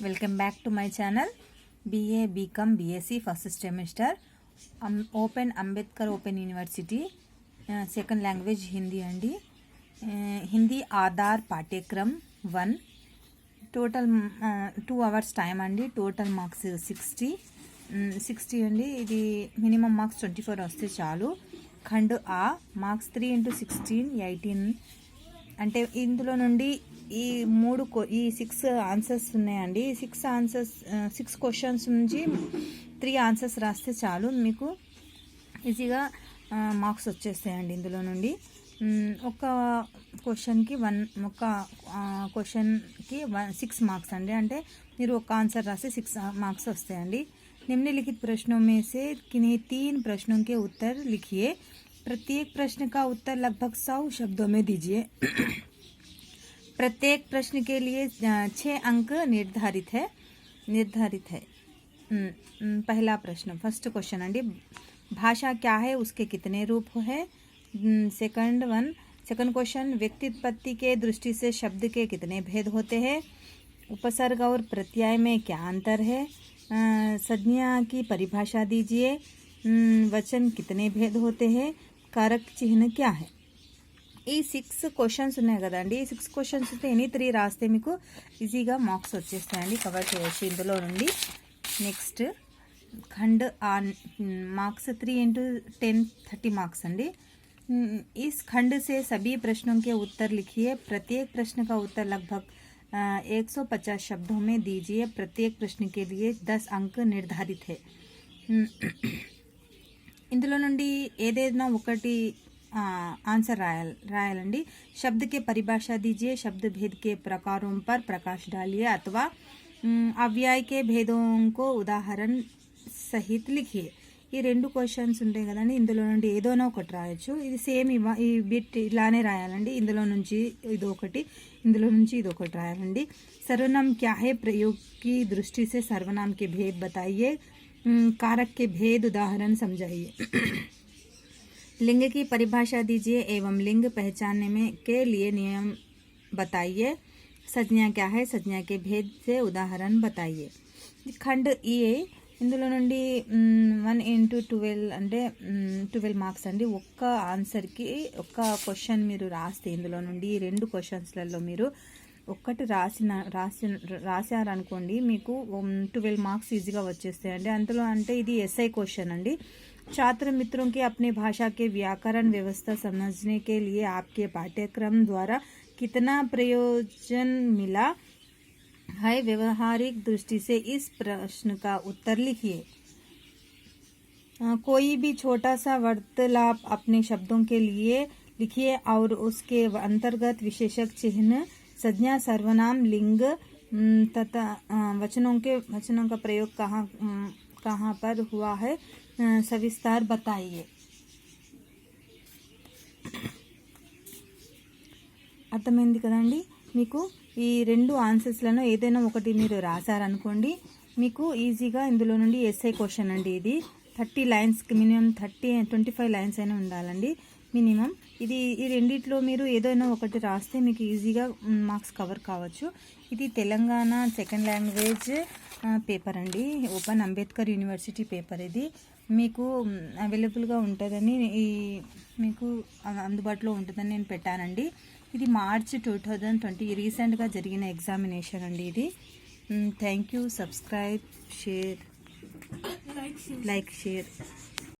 Welcome back to my channel. BA BCom BSc first semester open Ambedkar open university second language Hindi అండి. Hindi Aadhaar Pathyakram 1 total 2 hours time అండి. Total marks 60 అండి. ఇది minimum marks 24 వస్తే చాలు. ఖండ్ ఆ marks 3 into 16 18 అంటే ఇందులో నుండి ఈ 6 ఆన్సర్స్ ఉన్నాయండి. 6 క్వశ్చన్స్ నుంచి 3 ఆన్సర్స్ రాస్తే చాలు మీకు ఈజీగా మార్క్స్ వచ్చేస్తాయండి. ఇందులో నుండి ఒక క్వశ్చన్కి 6 మార్క్స్ అండి. అంటే మీరు ఒక ఆన్సర్ రాస్తే 6 మార్క్స్ వస్తాయండి. निम्नलिखित प्रश्नों में से किन्हीं 3 प्रश्नों के उत्तर लिखिए. प्रत्येक प्रश्न का उत्तर लगभग 100 शब्दों में दीजिए. प्रत्येक प्रश्न के लिए 6 अंक निर्धारित है. पहला प्रश्न फर्स्ट क्वेश्चन अंडी, भाषा क्या है, उसके कितने रूप है. सेकंड क्वेश्चन, व्यक्तित्पत्ति के दृष्टि से शब्द के कितने भेद होते हैं. उपसर्ग और प्रत्यय में क्या अंतर है. संज्ञा की परिभाषा दीजिए. वचन कितने भेद होते हैं. कारक चिन्ह क्या है. ఈ 6 క్వశ్చన్స్ ఉన్నాయి కదండి. ఈ 6 క్వశ్చన్స్ అయితే ఎనీ 3 రాస్తే మీకు ఈజీగా మార్క్స్ వచ్చేస్తాయండి, కవర్ చేయొచ్చు ఇందులో నుండి. Next Khand marks 3 into 10 30 marks అండి. इस खंड से सभी प्रश्नों के उत्तर लिखिए. प्रत्येक प्रश्न का उत्तर लगभग 150 शब्दों में दीजिए. प्रत्येक प्रश्न के लिए 10 अंक निर्धारित है. ఇందులో నుండి ఏదైనా ఒకటి आंसर रायालंडी. शब्द के परिभाषा दीजिए. शब्द भेद के प्रकारों पर प्रकाश डालिए अथवा अव्यय के भेदों को उदाहरण सहित लिखिए. ఈ 2 క్వశ్చన్స్ ఉంటాయి కదండి. ఇందులో నుండి ఏదోనో ఒకటి రాయొచ్చు. ఇది సేమ్ ఈ బిట్ ఇలానే రాయాలండి. ఇందులో నుంచి ఇదొకటి, ఇందులో నుంచి ఇదొకటి రాయాలండి. सर्वनाम क्या है, प्रयोग की दृष्टि से सर्वनाम के भेद बताइए. कारक के भेद उदाहरण समझाइए. लिंग की परिभाषा दीजिए एवं लिंग पहचानने में के लिए नियम बताइए. संज्ञा क्या है, संज्ञा के भेद से उदाहरण बताइए. खंड ए ఇందులో నుండి 1 into 12 అంటే 12 మార్క్స్ అండి. ఒక్క ఆన్సర్కి ఒక్క క్వశ్చన్ మీరు రాస్తే ఇందులో నుండి 2 క్వశ్చన్స్లలో మీరు ఒక్కటి రాశారనుకోండి, మీకు 12 మార్క్స్ ఈజీగా వచ్చేస్తాయండి. అందులో అంటే ఇది ఎస్ఐ క్వశ్చన్ అండి. छात्र मित्रों के अपने भाषा के व्याकरण व्यवस्था समझने के लिए आपके पाठ्यक्रम द्वारा कितना प्रयोजन मिला है. व्यवहारिक दृष्टि से इस प्रश्न का उत्तर लिखिए. कोई भी छोटा सा वार्तालाप अपने शब्दों के लिए लिखिए और उसके अंतर्गत विशेषक चिन्ह, संज्ञा, सर्वनाम, लिंग तथा वचनों का प्रयोग कहाँ पर हुआ है सविस्तार बताइए. అర్థమైంది కదండి. మీకు ఈ 2 ఆన్సర్స్లను ఏదైనా ఒకటి మీరు రాశారనుకోండి, మీకు ఈజీగా ఇందులో నుండి ఎస్ఐ క్వశ్చన్ అండి. ఇది 30 లైన్స్కి మినిమం 25 లైన్స్ అయినా ఉండాలండి మినిమం. ఈ రెండిట్లో మీరు ఏదైనా ఒకటి రాస్తే మీకు ఈజీగా మార్క్స్ కవర్ కావచ్చు. ఇది తెలంగాణ సెకండ్ లాంగ్వేజ్ పేపర్ అండి. Open Ambedkar university paper. ఇది మీకు అవైలబుల్గా ఉంటుందని మీకు అందుబాటులో ఉంటుందని నేను పెట్టానండి. ఇది మార్చ్ 2020 రీసెంట్గా జరిగిన ఎగ్జామినేషన్ అండి ఇది. Thank you. Subscribe, share, like, share.